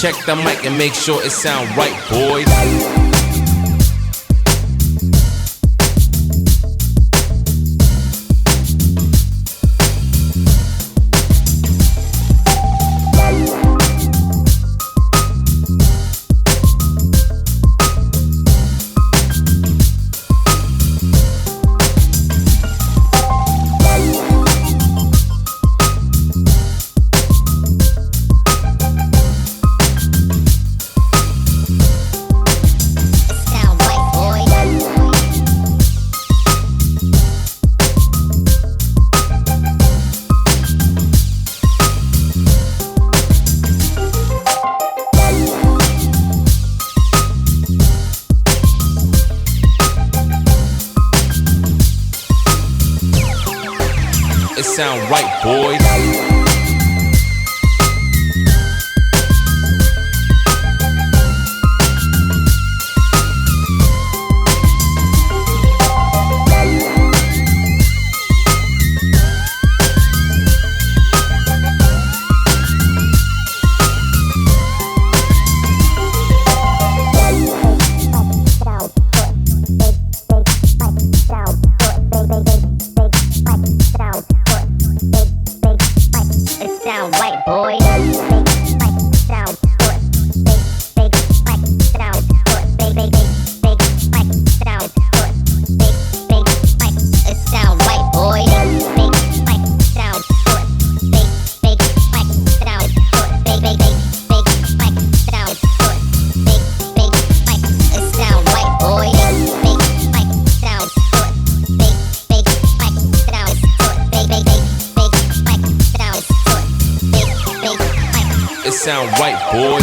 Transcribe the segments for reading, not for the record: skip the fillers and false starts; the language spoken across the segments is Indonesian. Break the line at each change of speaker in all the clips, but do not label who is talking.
check the mic and make sure it sound right, boys. It sound right, boys. Sound right, boys.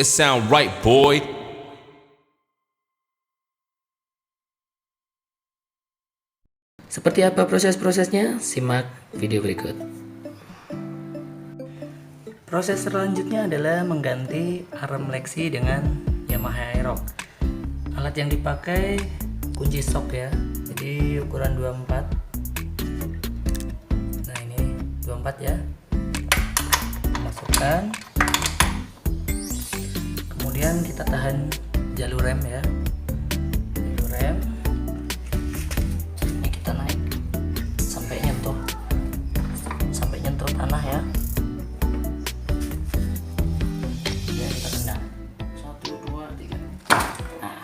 It sound right, boy.
Seperti apa proses-prosesnya? Simak video berikut. Proses selanjutnya adalah mengganti arm Lexi dengan Yamaha Aerox. Alat yang dipakai kunci shock ya. Jadi ukuran 24. Nah, ini 24 ya. Masukkan. Kemudian kita tahan jalur rem ya, jalur rem ini kita naik sampai nyentuh tanah ya. Kemudian kita tendang 1, 2, 3. Nah.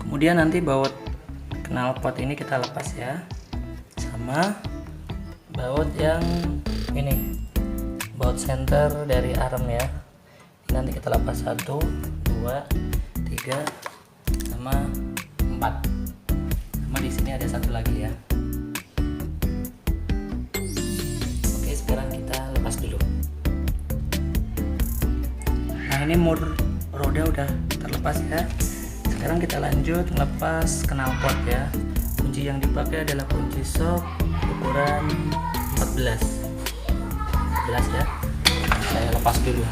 Kemudian nanti baut knalpot ini kita lepas ya, sama baut yang ini, baut center dari arm ya. Nanti kita lepas 1, 2, 3, sama 4. Sama di sini ada satu lagi ya. Oke, sekarang kita lepas dulu. Nah, ini mur roda udah terlepas ya. Sekarang kita lanjut ngelepas knalpot ya. Kunci yang dipakai adalah kunci shock ukuran 14 ya. Saya lepas dulu.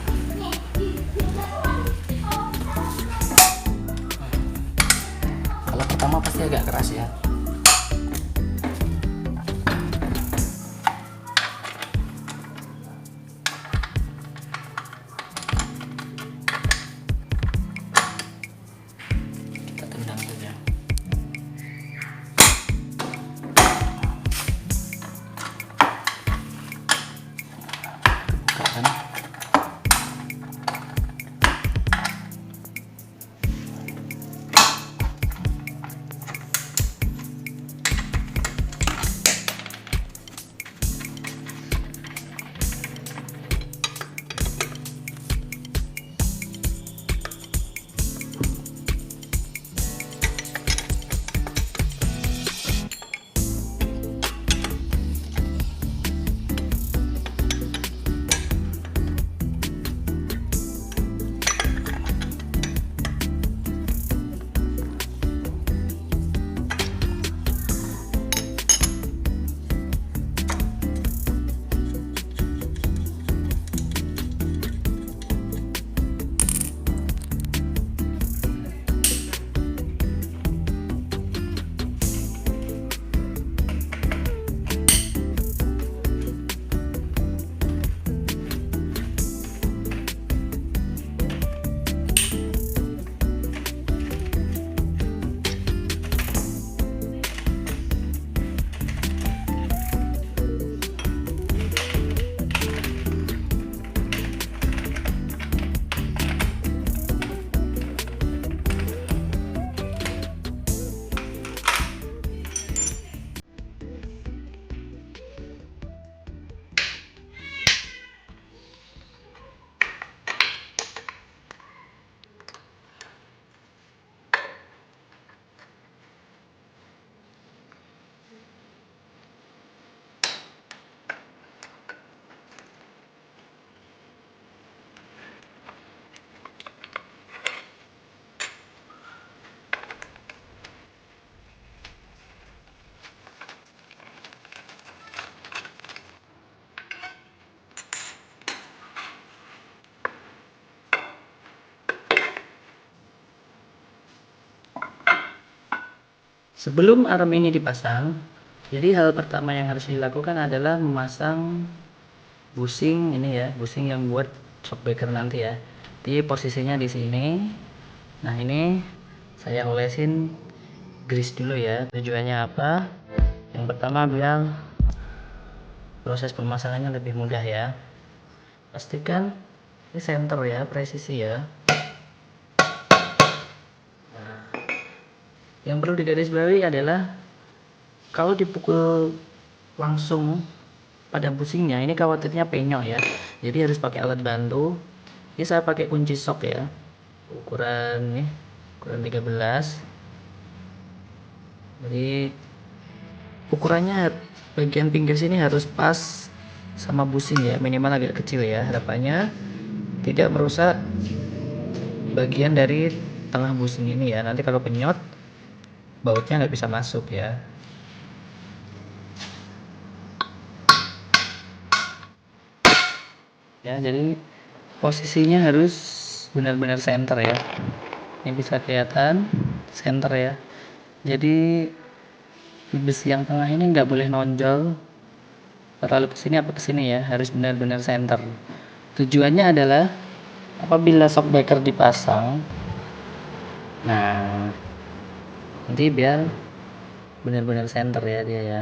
Kalau pertama pasti agak keras ya. Kita tendang saja. Sebelum arm ini dipasang, jadi hal pertama yang harus dilakukan adalah memasang bushing ini ya, bushing yang buat shockbreaker nanti ya. Di posisinya di sini. Nah, ini saya olesin grease dulu ya. Tujuannya apa? Yang pertama biar proses pemasangannya lebih mudah ya. Pastikan ini center ya, presisi ya. Yang perlu digarisbawahi adalah kalau dipukul langsung pada bushingnya ini khawatirnya penyok ya, jadi harus pakai alat bantu. Ini saya pakai kunci shock ya, ukuran 13. Jadi ukurannya bagian pinggir sini harus pas sama bushing ya, minimal agak kecil ya, harapannya tidak merusak bagian dari tengah bushing ini ya. Nanti kalau penyot bautnya nggak bisa masuk ya. Ya, jadi posisinya harus benar-benar center ya. Ini bisa kelihatan center ya. Jadi besi yang tengah ini nggak boleh nonjol terlalu ke sini apa ke sini ya, harus benar-benar center. Tujuannya adalah apabila shockbreaker dipasang, nah nanti biar benar-benar center ya dia ya.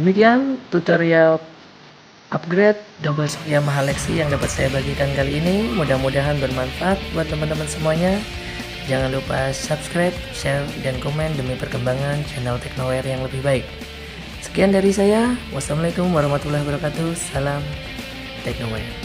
Demikian tutorial upgrade double shock Yamaha Lexi yang dapat saya bagikan kali ini. Mudah-mudahan bermanfaat buat teman-teman semuanya. Jangan lupa subscribe, share, dan komen demi perkembangan channel Technoware yang lebih baik. Sekian dari saya. Wassalamualaikum warahmatullahi wabarakatuh. Salam Technoware.